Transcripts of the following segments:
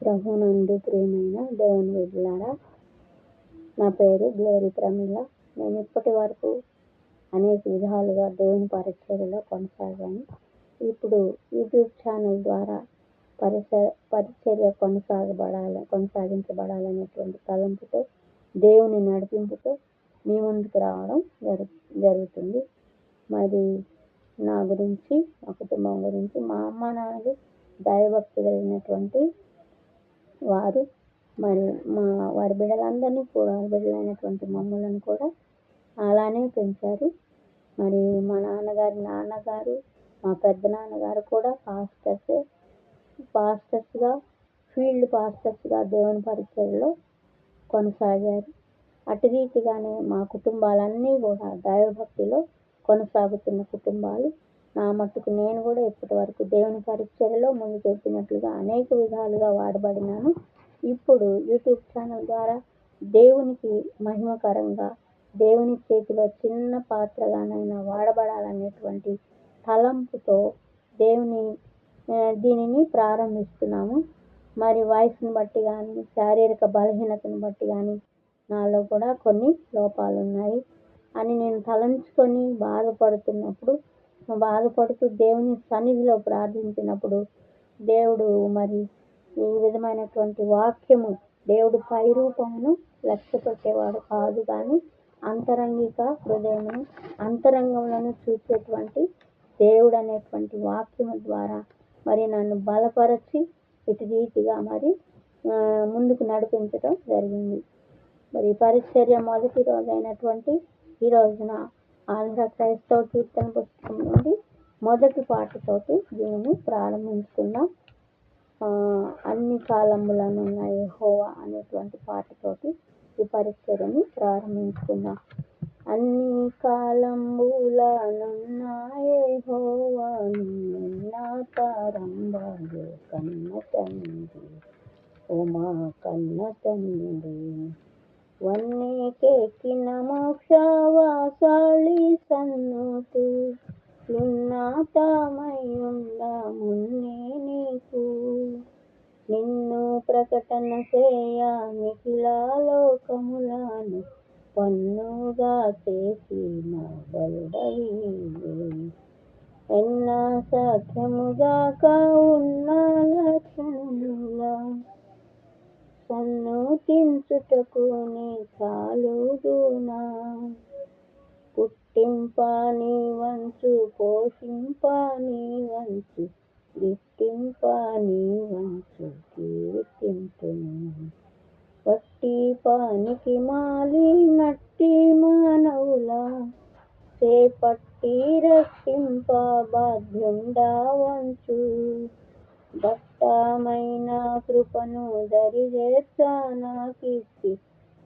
ప్రభునందు ప్రియమైన దేవుని బిడ్డలారా, నా పేరు గ్లోరీ ప్రమీల. నేను ఇప్పటి వరకు అనేక విధాలుగా దేవుని పరిచర్యలో కొనసాగాను. ఇప్పుడు యూట్యూబ్ ఛానల్ ద్వారా పరిచర్య కొనసాగించబడాలనేటువంటి తలంపుతో, దేవుని నడిపింపుతో మీ ముందుకు రావడం జరుగుతుంది. మరి నా గురించి, మా కుటుంబం గురించి, మా అమ్మ నాన్నలు దైవభక్తి కలిగినటువంటి వారు. మరి వారి బిడ్డలందరినీ కూడా, బిడ్డలైనటువంటి మమ్మల్ని కూడా అలానే పెంచారు. మరి మా నాన్నగారు, మా పెద్ద నాన్నగారు కూడా పాస్టర్స్గా, ఫీల్డ్ పాస్టర్స్గా దేవుని పరిచర్యలో కొనసాగారు. అటు రీతిగానే మా కుటుంబాలన్నీ కూడా దైవభక్తిలో కొనసాగుతున్న కుటుంబాలు. నా మట్టుకు నేను కూడా ఇప్పటి వరకు దేవుని పరిచర్యలో ముందు చెప్పినట్లుగా అనేక విధాలుగా వాడబడినాను. ఇప్పుడు యూట్యూబ్ ఛానల్ ద్వారా దేవునికి మహిమకరంగా, దేవుని చేతిలో చిన్న పాత్రగానైనా వాడబడాలనేటువంటి తలంపుతో దీనిని ప్రారంభిస్తున్నాము. మరి వయసును బట్టి కానీ, శారీరక బలహీనతను బట్టి కానీ నాలో కూడా కొన్ని లోపాలు ఉన్నాయి అని నేను తలంచుకొని బాధపడుతూ దేవుని సన్నిధిలో ప్రార్థించినప్పుడు దేవుడు మరి ఈ విధమైనటువంటి వాక్యము, దేవుడు పై రూపమును లక్ష్య పెట్టేవాడు కాదు, కానీ అంతరంగిక హృదయమును, అంతరంగములను చూసేటువంటి దేవుడు అనేటువంటి వాక్యము ద్వారా మరి నన్ను బలపరచి ఇటు రీతిగా మరి ముందుకు నడిపించడం జరిగింది. మరి పరిచర్య మొదటి రోజైనటువంటి ఈ రోజున ఆంధ్ర క్రైస్తవ కీర్తన పుస్తకం నుండి మొదటి పాటతోటి దీనిని ప్రారంభించుకున్నాం. అన్ని కాలములనున్న యెహోవా అనేటువంటి పాటతోటి ఈ పరిచర్యని ప్రారంభించుకున్నాం. అన్ని కాలములనున్న యెహోవా నిన్న తరంబు కన్న తండ్రి, ఓ మా కన్న తండ్రి, వన్నెకెక్కిన మోక్షవాసాళి సన్నుతు ఉన్నతమయ్యుండ మున్నే నీకు, నిన్ను ప్రకటన చేయ నిఖిల లోకములను పన్నుగా చేసిన బలుడవీవే, ఎన్న సఖ్యముగాక ఉన్న లక్షణముల సన్నుతించుటకు నీ చాలుదునా, పుట్టింప నీ వంచు, పోషింప నీ వంచు, గిట్టింప నీ వంచు, కీర్తింతును, వట్టి పానికి మాలి నట్టి మానవుల చేపట్టి రక్షింప బాధ్యుండ వంచు, దట్టమైన కృపను దరిచేర్చనాకిచ్చి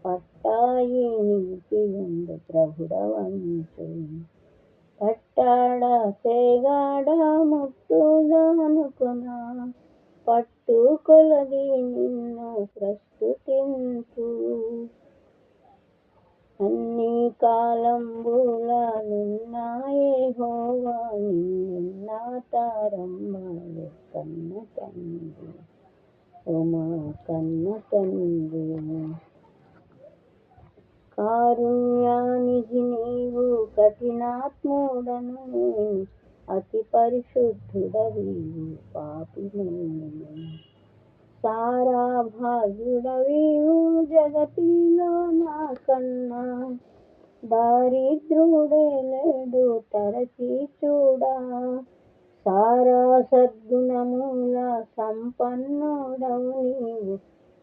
పట్టాయి నిలిపియుండు ప్రభుడవంచు, పట్టాడ సేగాడ ముట్టుదనుకున పట్టు కొలది నిన్ను ప్రస్తుతించు, అన్ని కాలంబులనున్న యెహోవా నిన్న తరంబు కన్న తండ్రి, ఓ మా కన్న తండ్రి, కారుణ్యానిధి నీవు కఠినాత్ముడను నేను, అతి పరిశుద్ధుడవీవు పాపిని నేను, సారా భాగ్యుడవీవు జగతిలో నా కన్నా, దారిద్రుడే లేడు తరచి చూడా, సారా సద్గుణముల సంపన్నుడవు నీవు,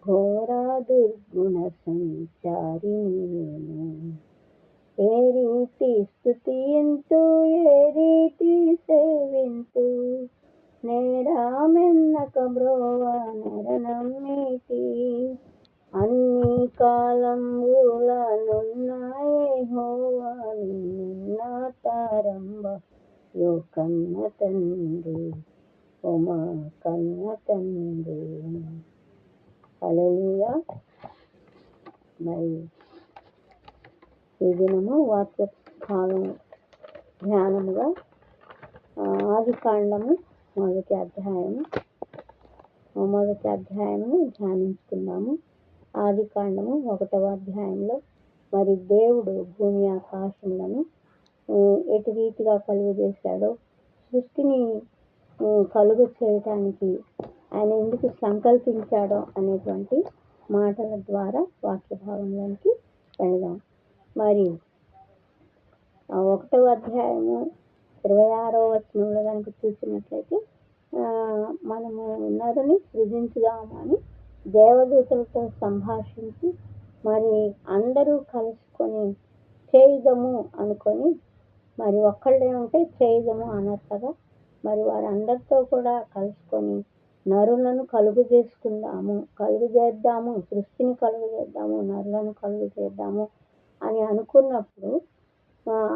ఘోర దుర్గుణ సంచారి నేను, ఏ రీతి స్తుతింతు, ఏ రీతి సేవింతు, నేరమెన్నక బ్రోవ నరనమ్మితి, అన్ని కాలంబులనున్న యెహోవా నిన్న తరంబ యో కన్న తండ్రి, ఓ మా కన్న తండ్రి. హల్లెలూయా. మరి ఈ దినము వాక్య భాగం ధ్యానముగా ఆదికాండము మొదటి అధ్యాయము మొదటి అధ్యాయము ధ్యానించుకుందాము. ఆదికాండము 1వ అధ్యాయంలో మరి దేవుడు భూమి ఆకాశములను ఎటు రీతిగా కలుగు చేశాడో, సృష్టిని కలుగు చేయటానికి ఆయన ఎందుకు సంకల్పించాడో అనేటువంటి మాటల ద్వారా వాక్య భాగంలోనికి వెళదాం. మరి 1వ అధ్యాయము 26వ వచనంలో కనుక చూసినట్లయితే మనము నరుని సృజించుదాము అని దేవదూతలతో సంభాషించి మరి అందరూ కలుసుకొని చేయుదము అనుకొని, మరి ఒక్కళ్ళే ఉంటే చేయుదము అనర్థగా మరి వారందరితో కూడా కలుసుకొని నరులను కలుగు చేద్దాము, సృష్టిని కలుగు చేద్దాము, నరులను కలుగు చేద్దాము అని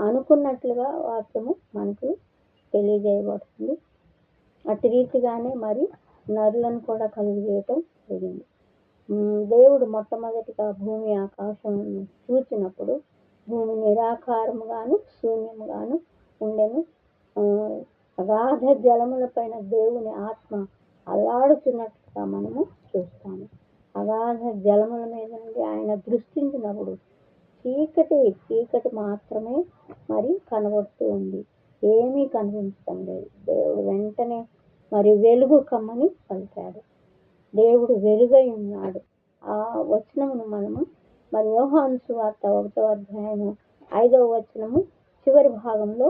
అనుకున్నట్లుగా వాక్యము మనకు తెలియజేయబడుతుంది. అటు రీతిగానే మరి నరులను కూడా కలుగు చేయటం జరిగింది. దేవుడు మొట్టమొదటిగా భూమి ఆకాశమును చూచినప్పుడు భూమి నిరాకారముగాను శూన్యముగాను ఉండెను. అగాధ జలముల పైన దేవుని ఆత్మ అల్లాడుతున్నట్లుగా మనము చూస్తాము. అగాధ జలముల మీద నుండి ఆయన దృష్టించినప్పుడు చీకటి మాత్రమే మరి కనబడుతూ ఉంది, ఏమీ కనిపించడం లేదు. దేవుడు వెంటనే మరి వెలుగు కమ్మని పలికాడు. దేవుడు వెలుగై ఉన్నాడు. ఆ వచనమును మనము మరి యోహాను సువార్త 1వ అధ్యాయము 5వ వచనము చివరి భాగంలో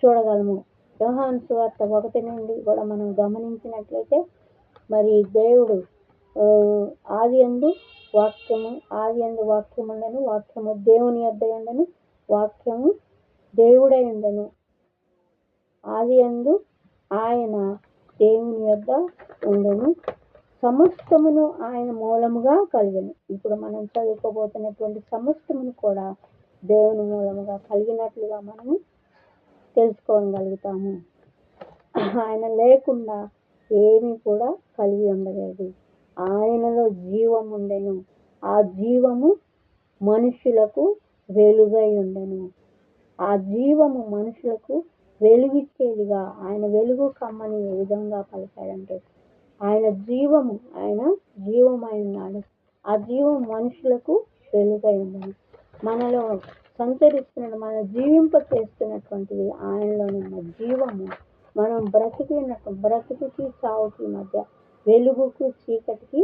చూడగలము. యోహాను సువార్త 1 నుండి కూడా మనం గమనించినట్లయితే మరి దేవుడు ఆదియందు వాక్యము ఉండెను, వాక్యము దేవుని యొద్ద ఉండెను, వాక్యము దేవుడై ఉండెను, ఆదియందు ఆయన దేవుని యొద్ద ఉండెను, సమస్తమును ఆయన మూలముగా కలిగెను. ఇప్పుడు మనం చదువుకోబోతున్నటువంటి సమస్తమును కూడా దేవుని మూలముగా కలిగినట్లుగా మనము తెలుసుకోగలుగుతాము. ఆయన లేకుండా ఏమీ కూడా కలిగి ఉండలేదు. ఆయనలో జీవం ఉండెను, ఆ జీవము మనుషులకు వెలుగై ఉండెను. ఆ జీవము మనుషులకు వెలుగిచ్చేదిగా ఆయన వెలుగు కమ్మని ఏ విధంగా పలికాడంటే ఆయన జీవమై ఉన్నాడు. ఆ జీవం మనుషులకు వెలుగై ఉండెను. మనలో సంచరిస్తున్న మన జీవింప చేస్తున్నటువంటిది ఆయనలోని ఉన్న జీవము. మనం బ్రతుకుకి చావుకి మధ్య, వెలుగుకు చీకటికి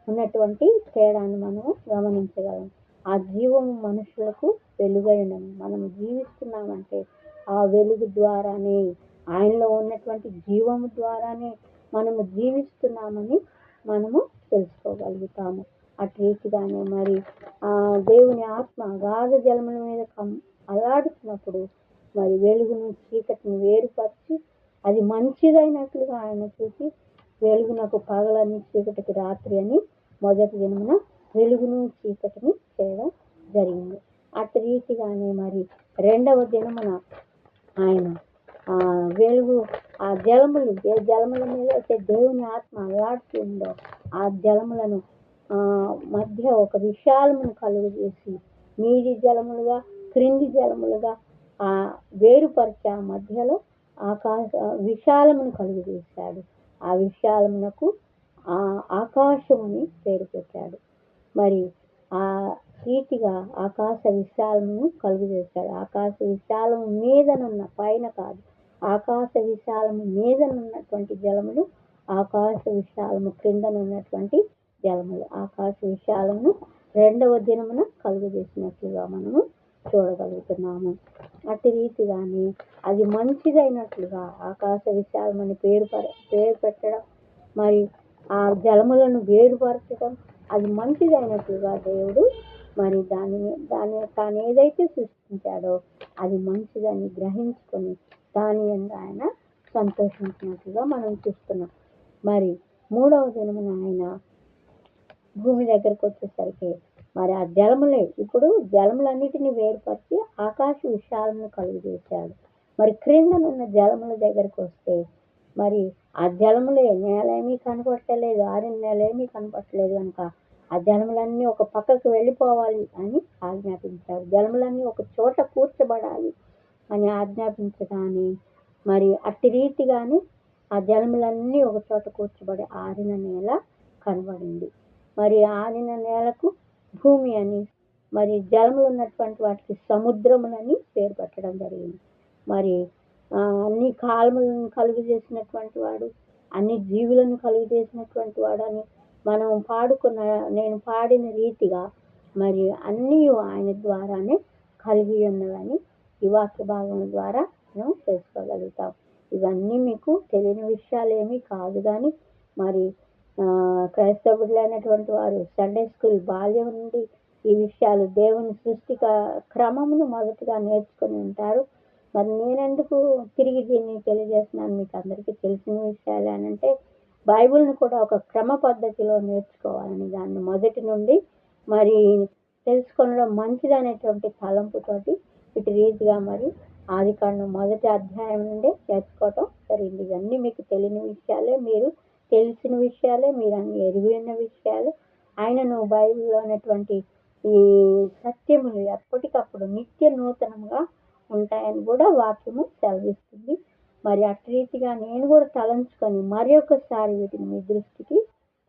ఉన్నటువంటి తేడాన్ని మనం గమనించగలం. ఆ జీవము మనుషులకు వెలుగై ఉండను. మనం జీవిస్తున్నామంటే ఆ వెలుగు ద్వారానే, ఆయనలో ఉన్నటువంటి జీవము ద్వారానే మనము జీవిస్తున్నామని మనము తెలుసుకోగలుగుతాము. అటు రీతిగానే మరి దేవుని ఆత్మ అగాధ జలముల మీద అల్లాడుతున్నప్పుడు మరి వెలుగును చీకటిని వేరుపరిచి అది మంచిదైనట్లుగా ఆయన చూసి వెలుగునకు పగలని చీకటికి రాత్రి అని మొదటి దినమున వెలుగును చీకటిని చేయడం జరిగింది. అటు రీతిగానే మరి రెండవ దినమున ఆయన వెలుగు ఆ జలములు, ఏ జలముల మీద అయితే దేవుని ఆత్మ అల్లాడుతుందో ఆ జలములను మధ్య ఒక విశాలమును కలుగు చేసి మీది జలములుగా క్రింది జలములుగా వేరుపరిచి ఆ మధ్యలో విశాలమును కలుగు చేశాడు. ఆ విశాలమునకు ఆకాశముని పేరు పెట్టాడు. మరి ఆ రీతిగా ఆకాశ విశాలమును కలుగు చేశాడు. ఆకాశ విశాలము మీదనున్న, పైన కాదు, ఆకాశ విశాలము మీదనున్నటువంటి జలములు, ఆకాశ విశాలము క్రిందనున్నటువంటి జలములు. ఆకాశ విశాలమును రెండవ దినమున కలుగు చేసినట్లుగా మనము చూడగలుగుతున్నాము. అటు రీతిగానే అది మంచిదైనట్లుగా ఆకాశ విశాలమని పేరు పెట్టడం, మరి ఆ జలములను వేరుపరచడం, అది మంచిదైనట్లుగా దేవుడు మరి దాన్ని తాను ఏదైతే సృష్టించాడో అది మంచిదని గ్రహించుకొని దాని యందు ఆయన సంతోషించినట్లుగా మనం చూస్తున్నాం. మరి మూడవ దినమున ఆయన భూమి దగ్గరకు వచ్చేసరికి మరి ఆ జలములన్నిటిని వేరుపరిచి ఆకాశ విశాలమును కలుగు చేశాడు. మరి క్రిందనున్న జలముల దగ్గరకు వస్తే మరి ఆ జలములే, నేల ఏమీ కనపట్టలేదు, ఆరిన నేల ఏమీ కనపట్టలేదు కనుక ఆ జలములన్నీ ఒక పక్కకు వెళ్ళిపోవాలి అని ఆజ్ఞాపించాడు. జలములన్నీ ఒక చోట కూర్చబడాలి అని ఆజ్ఞాపించగానే మరి అట్టి రీతిగానే ఆ జలములన్నీ ఒక చోట కూర్చబడి ఆరిన నేల కనబడింది. మరి ఆరిన నేలకు భూమి అని, మరి జలములు ఉన్నటువంటి వాటికి సముద్రములని పేరు పెట్టడం జరిగింది. మరి అన్ని కాలములను కలుగు చేసినటువంటి వాడు, అన్ని జీవులను కలుగు చేసినటువంటి వాడని మనం నేను పాడిన రీతిగా మరి అన్నీ ఆయన ద్వారానే కలిగి ఉన్నదని ఈ వాక్య భాగం ద్వారా మనం తెలుసుకోగలుగుతాం. ఇవన్నీ మీకు తెలియని విషయాలేమీ కాదు, కానీ మరి క్రైస్తవ బిడ్డలైనటువంటి వారు సండే స్కూల్ బాల్యం నుండి ఈ విషయాలు దేవుని సృష్టి క్రమమును మొదటిగా నేర్చుకుని ఉంటారు. మరి నేనెందుకు తిరిగి దీన్ని తెలియజేస్తున్నాను, మీకు అందరికీ తెలిసిన విషయాలు అని అంటే, బైబిల్ని కూడా ఒక క్రమ పద్ధతిలో నేర్చుకోవాలని, దాన్ని మొదటి నుండి మరి తెలుసుకొనడం మంచిదనేటువంటి తలంపుతోటి ఇటు రీతిగా మరి ఆదికాండం 1వ అధ్యాయం నుండి నేర్చుకోవటం జరిగింది. ఇవన్నీ మీకు తెలియని విషయాలే, మీరు తెలిసిన విషయాలే, మీరు అన్ని ఎరిగిన విషయాలే. ఆయనను బైబిల్లో ఉన్నటువంటి ఈ సత్యములు ఎప్పటికప్పుడు నిత్య నూతనంగా ఉంటాయని కూడా వాక్యము సెలవిస్తుంది. మరి అటు రీతిగా నేను కూడా తలంచుకొని మరి ఒకసారి వీటిని మీ దృష్టికి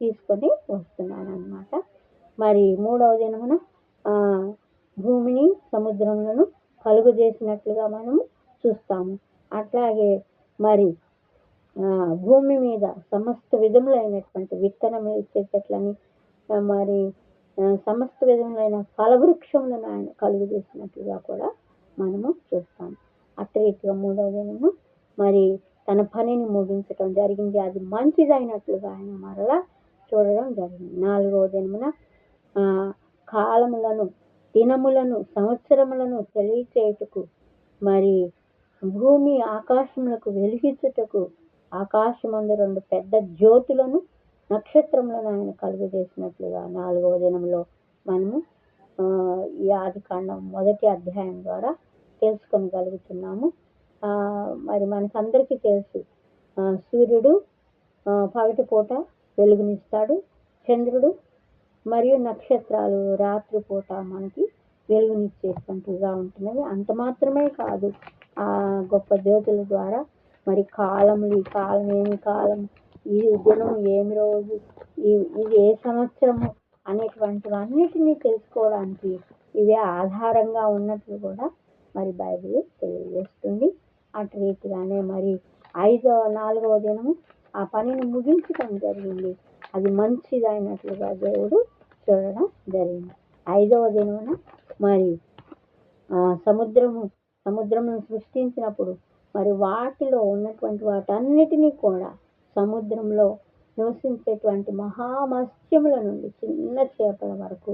తీసుకొని వస్తున్నాను అన్నమాట. మరి 3వ దినమున భూమిని సముద్రములను కలుగు చేసినట్లుగా మనము చూస్తాము. అట్లాగే మరి భూమి మీద సమస్త విధములైనటువంటి విత్తనం ఇచ్చే చెట్లని, మరి సమస్త విధములైన ఫలవృక్షములను ఆయన కలుగు చేసినట్లుగా కూడా మనము చూస్తాము. అటు రీతిగా 3వ దినము మరి తన పనిని ముగించటం జరిగింది. అది మంచిదైనట్లుగా ఆయన మరలా చూడడం జరిగింది. 4వ దినమున కాలములను, దినములను, సంవత్సరములను తెలియచేయుటకు, మరి భూమి ఆకాశములకు వెలిగించుటకు ఆకాశమందు 2 పెద్ద జ్యోతులను, నక్షత్రములను ఆయన కలుగు చేసినట్లుగా 4వ దినంలో మనము ఈ ఆదికాండం 1వ అధ్యాయం ద్వారా తెలుసుకోగలుగుతున్నాము. మరి మనకందరికీ తెలుసు, సూర్యుడు పగటిపూట వెలుగునిస్తాడు, చంద్రుడు మరియు నక్షత్రాలు రాత్రిపూట మనకి వెలుగునిచ్చేటువంటివిగా ఉంటున్నవి. అంత మాత్రమే కాదు, ఆ గొప్ప జ్యోతుల ద్వారా మరి కాలములు, ఈ కాలం ఏమి కాలం, ఈ దినం ఏమి రోజు, ఇది ఏ సంవత్సరము అనేటువంటివన్నిటినీ తెలుసుకోవడానికి ఇవే ఆధారంగా ఉన్నట్లు కూడా మరి బైబిల్ తెలియజేస్తుంది. అటు రీతిగానే మరి 4వ దినము ఆ పనిని ముగించడం జరిగింది. అది మంచిదైనట్లుగా దేవుడు చూడడం జరిగింది. 5వ దినమున మరి సముద్రమును సృష్టించినప్పుడు మరి వాటిలో ఉన్నటువంటి వాటన్నిటినీ కూడా, సముద్రంలో నివసించేటువంటి మహామత్స్యముల నుండి చిన్న చేపల వరకు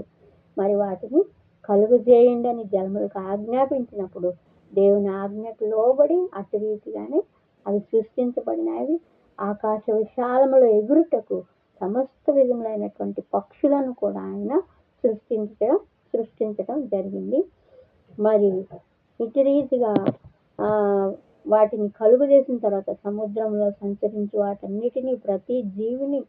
మరి వాటిని కలుగు చేయండి జలములకు ఆజ్ఞాపించినప్పుడు దేవుని ఆజ్ఞకు లోబడి అటు రీతిగానే అవి సృష్టించబడినవి. ఆకాశ విశాలములో ఎగురుటకు సమస్త విధములైనటువంటి పక్షులను కూడా ఆయన సృష్టించడం జరిగింది. మరి ఇటు రీతిగా వాటిని కలుగు చేసిన తర్వాత సముద్రంలో సంచరించు వాటన్నిటినీ, ప్రతి జీవిని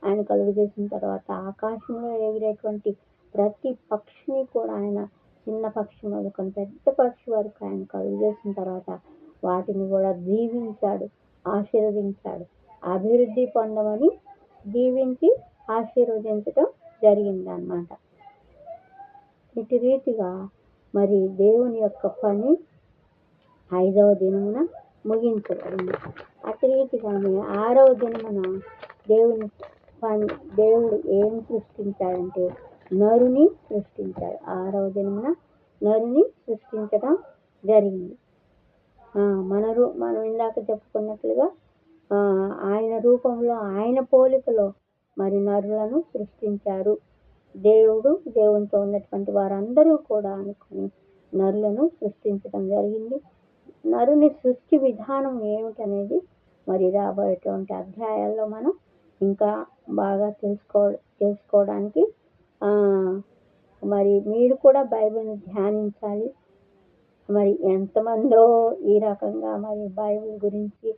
ఆయన కలుగు చేసిన తర్వాత ఆకాశంలో ఎగిరేటువంటి ప్రతి పక్షిని కూడా ఆయన చిన్న పక్షి మొదలుకొని పెద్ద పక్షి వరకు ఆయన కలుగు చేసిన తర్వాత వాటిని కూడా దీవించాడు, ఆశీర్వదించాడు. అభివృద్ధి పొందమని దీవించి ఆశీర్వదించడం జరిగిందన్నమాట. ఇటు రీతిగా మరి దేవుని యొక్క పని 5వ దినమున ముగించబడింది. అటు రీతిగానే 6వ దినమున దేవుడు ఏం సృష్టించాడంటే నరుని సృష్టించాడు. 6వ దినమున నరుని సృష్టించడం జరిగింది. మనం ఇందాక చెప్పుకున్నట్లుగా ఆయన రూపంలో, ఆయన పోలికలో మరి నరులను సృష్టించారు. దేవునితో ఉన్నటువంటి వారందరూ కూడా అనుకుని నరులను సృష్టించడం జరిగింది. నరుని సృష్టి విధానం ఏమిటనేది మరి రాబోయేటువంటి అధ్యాయాల్లో మనం ఇంకా బాగా తెలుసుకోవడానికి మరి మీరు కూడా బైబిల్ని ధ్యానించాలి. మరి ఎంతమందో ఈ రకంగా మరి బైబిల్ గురించి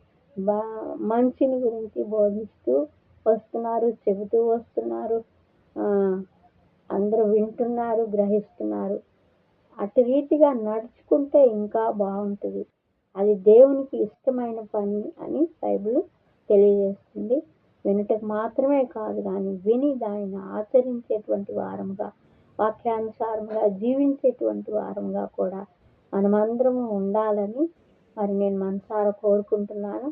మంచిని గురించి బోధిస్తూ వస్తున్నారు, చెబుతూ వస్తున్నారు. అందరూ వింటున్నారు, గ్రహిస్తున్నారు. అటు రీతిగా నడుచుకుంటే ఇంకా బాగుంటుంది. అది దేవునికి ఇష్టమైన పని అని బైబిల్ తెలియజేస్తుంది. వినుటకు మాత్రమే కాదు కానీ విని దానిని ఆచరించేటువంటి వారముగా, వాక్యానుసారముగా జీవించేటువంటి వారముగా కూడా మనమందరము ఉండాలని మరి నేను మనసారా కోరుకుంటున్నాను.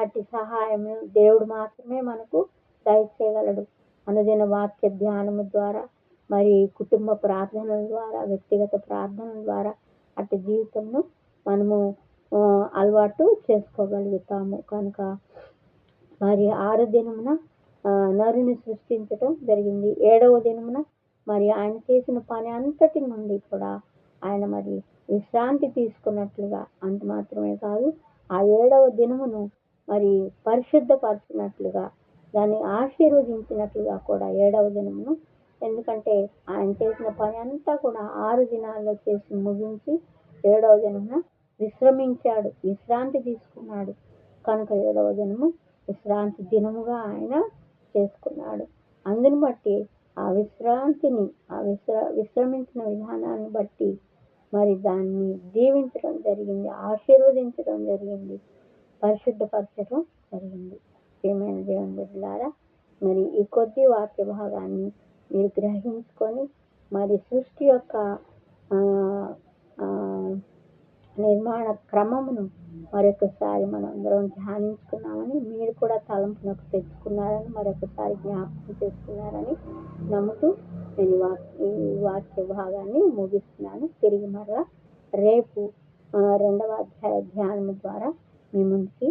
అట్టి సహాయము దేవుడు మాత్రమే మనకు దయచేయగలడు. అనుదిన వాక్య ధ్యానము ద్వారా, మరి కుటుంబ ప్రార్థనల ద్వారా, వ్యక్తిగత ప్రార్థనల ద్వారా అట్టి జీవితంను మనము అలవాటు చేసుకోగలుగుతాము. కనుక మరి 6వ దినమున నరుని సృష్టించటం జరిగింది. 7వ దినమున మరి ఆయన చేసిన పని అంతటి నుండి కూడా ఆయన మరి విశ్రాంతి తీసుకున్నట్లుగా, అంత మాత్రమే కాదు, ఆ 7వ దినమును మరి పరిశుద్ధపరిచినట్లుగా, దాన్ని ఆశీర్వదించినట్లుగా కూడా 7వ దినమును, ఎందుకంటే ఆయన చేసిన పని అంతా కూడా 6 దినాల్లో చేసి ముగించి 7వ దినమున విశ్రమించాడు, విశ్రాంతి తీసుకున్నాడు. కనుక 7వ దినము విశ్రాంతి దినముగా ఆయన చేసుకున్నాడు. అందుని బట్టి ఆ విశ్రాంతిని, విశ్రమించిన విధానాన్ని బట్టి మరి దాన్ని దీవించడం జరిగింది, ఆశీర్వదించడం జరిగింది, పరిశుద్ధపరచడం జరిగింది. ప్రియమైన దేవుని బిడ్డలారా, మరి ఈ కొద్ది వాక్య భాగాన్ని మీరు గ్రహించుకొని మరి సృష్టి యొక్క నిర్మాణ క్రమమును మరొకసారి మనం అందరం ధ్యానించుకున్నామని, మీరు కూడా తలంపునకు తెచ్చుకున్నారని, మరొకసారి జ్ఞాపకం చేసుకున్నారని నమ్ముతూ నేను ఈ వాక్య భాగాన్ని ముగిస్తున్నాను. తిరిగి మరలా రేపు 2వ అధ్యాయ ధ్యానం ద్వారా మీ ముందుకి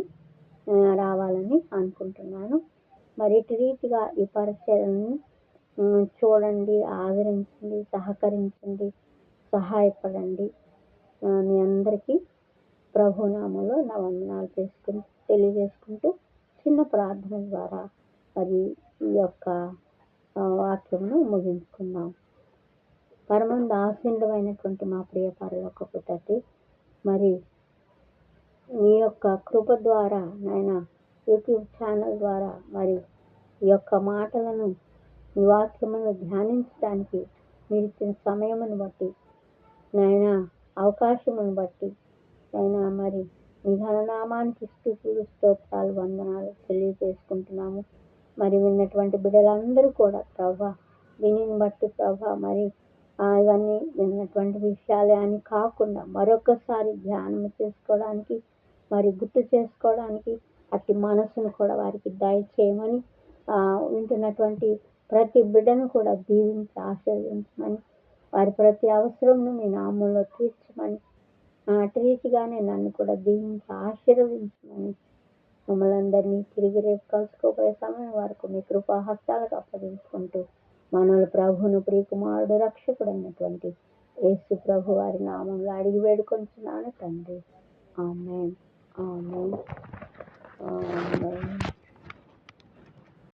రావాలని అనుకుంటున్నాను. మరి ఇటు రీతిగా ఈ పరిచయాలను చూడండి, ఆదరించండి, సహకరించండి, సహాయపడండి. మీ అందరికీ ప్రభునామంలో నా వందనాలు తెలియజేసుకుంటూ చిన్న ప్రార్థన ద్వారా మరి ఈ యొక్క వాక్యమును ముగించుకుందాం. పరమందు ఆశీర్వైనటువంటి మా ప్రియ పరలోకపు తండ్రి, మరి మీ యొక్క కృప ద్వారా నాయన యూట్యూబ్ ఛానల్ ద్వారా మరి ఈ యొక్క మాటలను, మీ వాక్యమును ధ్యానించడానికి మీరు ఇచ్చిన సమయమును బట్టి నాయన, అవకాశమును బట్టి నాయన, మరి మీ ఘననామానికి స్తుతులు, స్తోత్రాలు, వందనాలు తెలియజేసుకుంటున్నాము. మరి విన్నటువంటి బిడ్డలందరూ కూడా ప్రభా, దీనిని బట్టి ప్రభా మరి ఇవన్నీ విన్నటువంటి విషయాలే అని కాకుండా మరొకసారి ధ్యానం చేసుకోవడానికి, మరి గుర్తు చేసుకోవడానికి అట్టి మనసును కూడా వారికి దయచేయమని, వింటున్నటువంటి ప్రతి బిడ్డను కూడా దీవించి ఆశీర్వదించమని, వారి ప్రతి అవసరంను మీ నామంలో తీర్చమని, అటు రీతిగానే నన్ను కూడా దీవించి ఆశీర్వదించమని, మమ్మల్ని అందరినీ తిరిగి రేపు కలుసుకోబోయే సమయం వరకు మీ కృపా హస్తాలకు అప్పగించుకుంటూ మనోళ్ళ ప్రభువును, ప్రియకుమారుడు, రక్షకుడైనటువంటి యేసు ప్రభు వారి నామంలో అడిగి వేడుకొంచున్నాను తండ్రి. ఆమేన్, ఆమేన్.